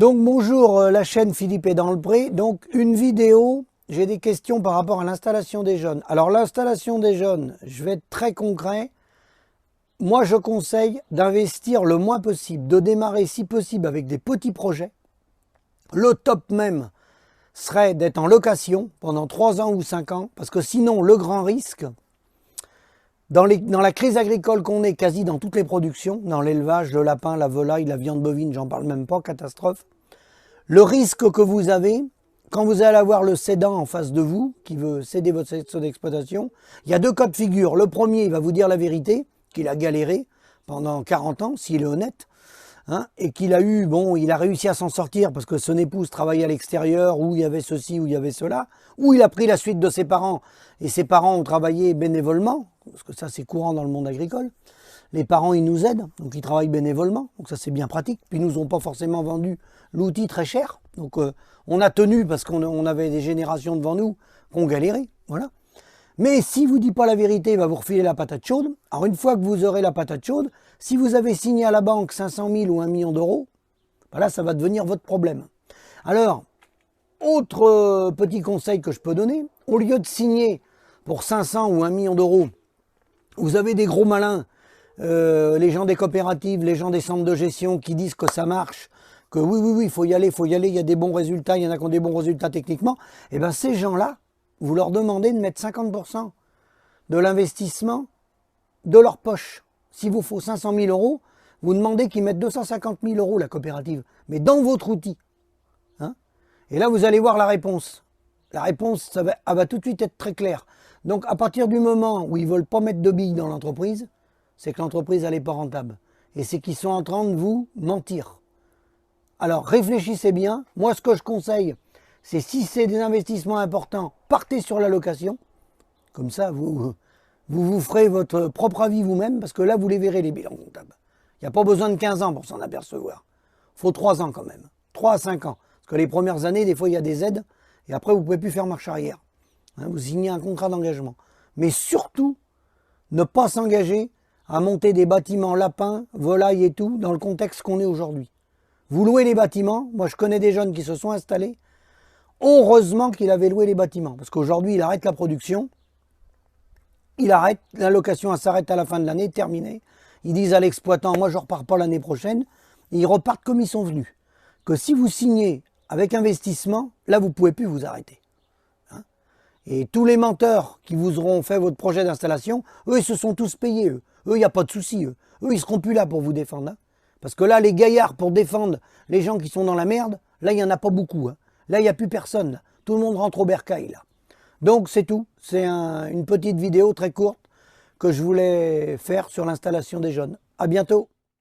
Donc bonjour, la chaîne Philippe est dans le pré. Donc une vidéo, j'ai des questions par rapport à l'installation des jeunes. Alors l'installation des jeunes, je vais être très concret. Moi je conseille d'investir le moins possible, de démarrer si possible avec des petits projets. Le top même serait d'être en location pendant 3 ans ou 5 ans, parce que sinon le grand risque, dans la crise agricole qu'on est quasi dans toutes les productions, dans l'élevage, le lapin, la volaille, la viande bovine, j'en parle même pas, catastrophe. Le risque que vous avez, quand vous allez avoir le cédant en face de vous, qui veut céder votre secteur d'exploitation, il y a deux cas de figure. Le premier, il va vous dire la vérité, qu'il a galéré pendant 40 ans, s'il est honnête, et qu'il a eu, bon, il a réussi à s'en sortir parce que son épouse travaillait à l'extérieur, où il y avait ceci, où il y avait cela, où il a pris la suite de ses parents, et ses parents ont travaillé bénévolement, parce que ça c'est courant dans le monde agricole. Les parents, ils nous aident, donc ils travaillent bénévolement, donc ça c'est bien pratique. Puis ils nous ont pas forcément vendu l'outil très cher, donc on a tenu parce qu'on avait des générations devant nous qu'on galérait, voilà. Mais si vous ne dites pas la vérité, il va vous refiler la patate chaude. Alors une fois que vous aurez la patate chaude, si vous avez signé à la banque 500 000 ou 1 million d'euros, voilà, ça va devenir votre problème. Alors, autre petit conseil que je peux donner, au lieu de signer pour 500 ou 1 million d'euros, vous avez des gros malins, les gens des coopératives, les gens des centres de gestion qui disent que ça marche, que oui, il faut y aller, il y a des bons résultats, il y en a qui ont des bons résultats techniquement, et bien ces gens-là, vous leur demandez de mettre 50% de l'investissement de leur poche. S'il vous faut 500 000 euros, vous demandez qu'ils mettent 250 000 euros, la coopérative, mais dans votre outil. Et là, vous allez voir la réponse. La réponse, elle va tout de suite être très claire. Donc, à partir du moment où ils ne veulent pas mettre de billes dans l'entreprise, c'est que l'entreprise, elle n'est pas rentable. Et c'est qu'ils sont en train de vous mentir. Alors, réfléchissez bien. Moi, ce que je conseille, c'est si c'est des investissements importants, partez sur la location. Comme ça, vous ferez votre propre avis vous-même, parce que là, vous les verrez, les bilans comptables. Il n'y a pas besoin de 15 ans pour s'en apercevoir. Il faut 3 ans quand même. 3 à 5 ans. Parce que les premières années, des fois, il y a des aides, et après, vous ne pouvez plus faire marche arrière. Vous signez un contrat d'engagement. Mais surtout, ne pas s'engager à monter des bâtiments lapins, volailles et tout, dans le contexte qu'on est aujourd'hui. Vous louez les bâtiments. Moi, je connais des jeunes qui se sont installés. Heureusement qu'il avait loué les bâtiments. Parce qu'aujourd'hui, il arrête la production. Il arrête. La location, elle s'arrête à la fin de l'année, terminée. Ils disent à l'exploitant, moi, je ne repars pas l'année prochaine. Et ils repartent comme ils sont venus. Que si vous signez avec investissement, là, vous ne pouvez plus vous arrêter. Et tous les menteurs qui vous auront fait votre projet d'installation, eux, ils se sont tous payés, eux. Eux, il n'y a pas de souci, eux. Eux, ils seront plus là pour vous défendre. Parce que là, les gaillards pour défendre les gens qui sont dans la merde, là, il n'y en a pas beaucoup. Là, il n'y a plus personne. Là. Tout le monde rentre au bercail, là. Donc, c'est tout. C'est une petite vidéo très courte que je voulais faire sur l'installation des jeunes. À bientôt.